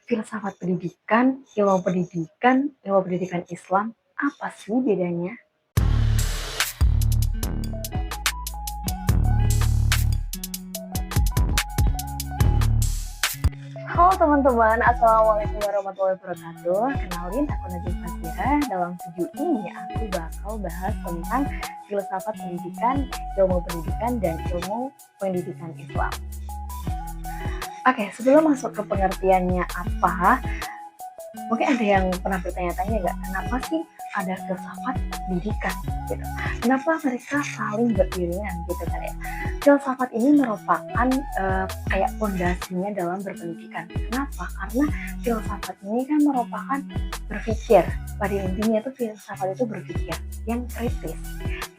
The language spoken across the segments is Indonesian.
Filsafat pendidikan, ilmu pendidikan Islam, apa sih bedanya? Halo teman-teman, Assalamualaikum warahmatullahi wabarakatuh. Kenalin, aku Najwa Fazira. Dalam video ini aku bakal bahas tentang filsafat pendidikan, dan ilmu pendidikan Islam. Oke, sebelum masuk ke pengertiannya apa, mungkin ada yang pernah bertanya-tanya nggak, kenapa sih ada filsafat pendidikan gitu? Kenapa mereka saling beriringan gitu kan ya? Filsafat ini merupakan kayak fondasinya dalam berpendidikan. Kenapa? Karena filsafat ini kan merupakan berpikir. Pada intinya itu filsafat itu berpikir yang kritis.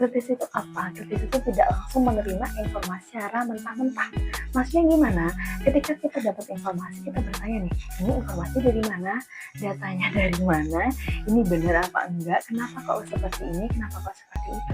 Kritis itu apa? Kritis itu tidak langsung menerima informasi secara mentah-mentah. Maksudnya gimana? Ketika kita dapat informasi, kita bertanya nih, ini informasi dari mana? Datanya dari mana? Ini benar apa enggak? Kenapa kok seperti ini? Kenapa kok seperti itu?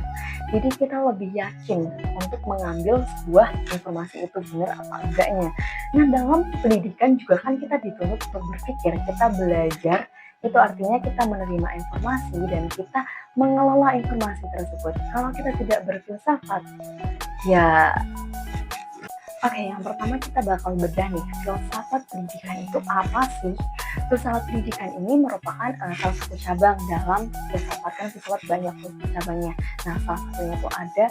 Jadi kita lebih yakin untuk mengambil sebuah informasi itu benar apa enggaknya. Nah, dalam pendidikan juga kan kita dituntut untuk berpikir, kita belajar, itu artinya kita menerima informasi dan kita mengelola informasi tersebut. Kalau kita tidak berfilsafat, ya oke, yang pertama kita bakal bedah nih, filsafat pendidikan itu apa sih? Filsafat pendidikan ini merupakan salah satu cabang dalam filsafat, kan filsafat banyak cabangnya. Nah, salah satunya itu ada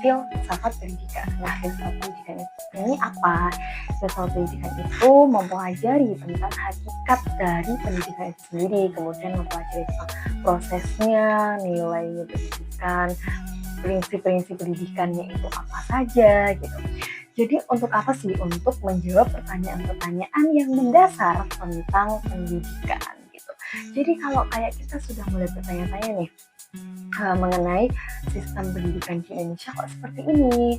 filsafat pendidikan. Nah, filsafat pendidikan ini apa? Filsafat pendidikan itu mempelajari tentang hakikat dari pendidikan itu sendiri, kemudian mempelajari tentang prosesnya, nilainya pendidikan, prinsip-prinsip pendidikannya itu apa saja gitu. Jadi untuk apa sih? Untuk menjawab pertanyaan-pertanyaan yang mendasar tentang pendidikan gitu. Jadi kalau kayak kita sudah mulai bertanya-tanya nih mengenai sistem pendidikan di Indonesia kok seperti ini,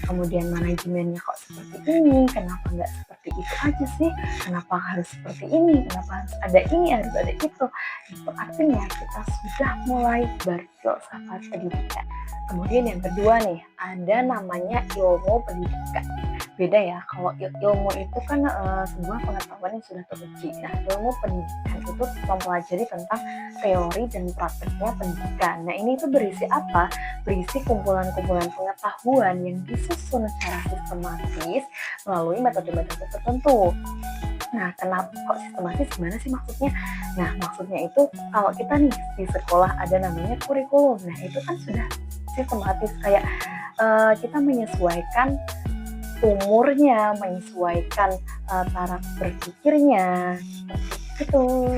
kemudian manajemennya kok seperti ini, kenapa nggak seperti itu aja sih, kenapa harus seperti ini, kenapa harus ada ini, harus ada itu. Itu artinya kita sudah mulai berfilsafat pendidikan. Kemudian yang kedua nih, ada namanya ilmu pendidikan. Beda ya, kalau ilmu itu kan sebuah pengetahuan yang sudah teruji. Nah, ilmu pendidikan itu mempelajari tentang teori dan prakteknya pendidikan. Nah, ini tuh berisi apa? Berisi kumpulan-kumpulan pengetahuan yang disusun secara sistematis melalui metode-metode tertentu. Nah, kenapa kok sistematis? Gimana sih maksudnya? Nah, maksudnya itu kalau kita nih di sekolah ada namanya kurikulum. Nah, itu kan sudah sistematis, kayak kita menyesuaikan umurnya, menyesuaikan taraf berpikirnya, gitu.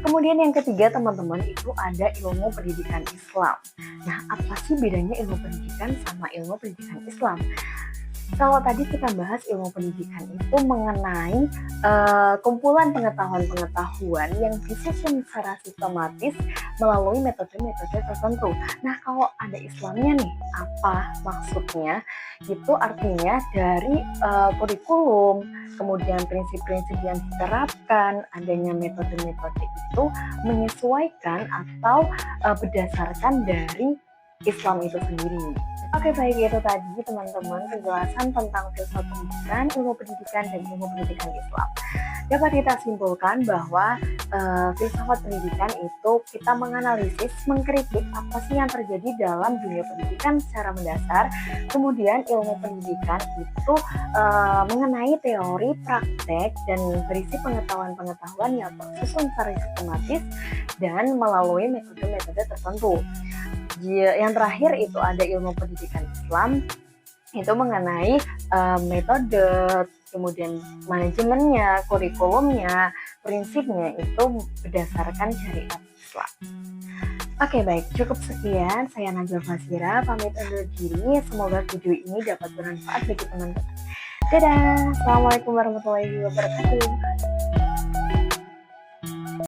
Kemudian yang ketiga teman-teman itu ada ilmu pendidikan Islam. Nah, apa sih bedanya ilmu pendidikan sama ilmu pendidikan Islam? Kalau tadi kita bahas ilmu pendidikan itu mengenai kumpulan pengetahuan-pengetahuan yang disusun secara sistematis melalui metode-metode tertentu. Nah, kalau ada Islamnya nih, apa maksudnya? Itu artinya dari kurikulum, kemudian prinsip-prinsip yang diterapkan, adanya metode-metode itu menyesuaikan atau berdasarkan dari Islam itu sendiri. Oke, baik, itu tadi teman-teman penjelasan tentang filsafat pendidikan, ilmu pendidikan, dan ilmu pendidikan Islam. Dapat kita simpulkan bahwa filsafat pendidikan itu kita menganalisis, mengkritik apa sih yang terjadi dalam dunia pendidikan secara mendasar. Kemudian ilmu pendidikan itu mengenai teori, praktek, dan berisi pengetahuan-pengetahuan yang tersusun secara sistematis dan melalui metode-metode tertentu. Yang terakhir itu ada ilmu pendidikan Islam, itu mengenai metode, kemudian manajemennya, kurikulumnya, prinsipnya itu berdasarkan syariat Islam. Oke, baik, cukup sekian. Saya Najwa Fazira, pamit undur diri. Semoga video ini dapat bermanfaat bagi teman-teman. Dadah, Assalamualaikum warahmatullahi wabarakatuh.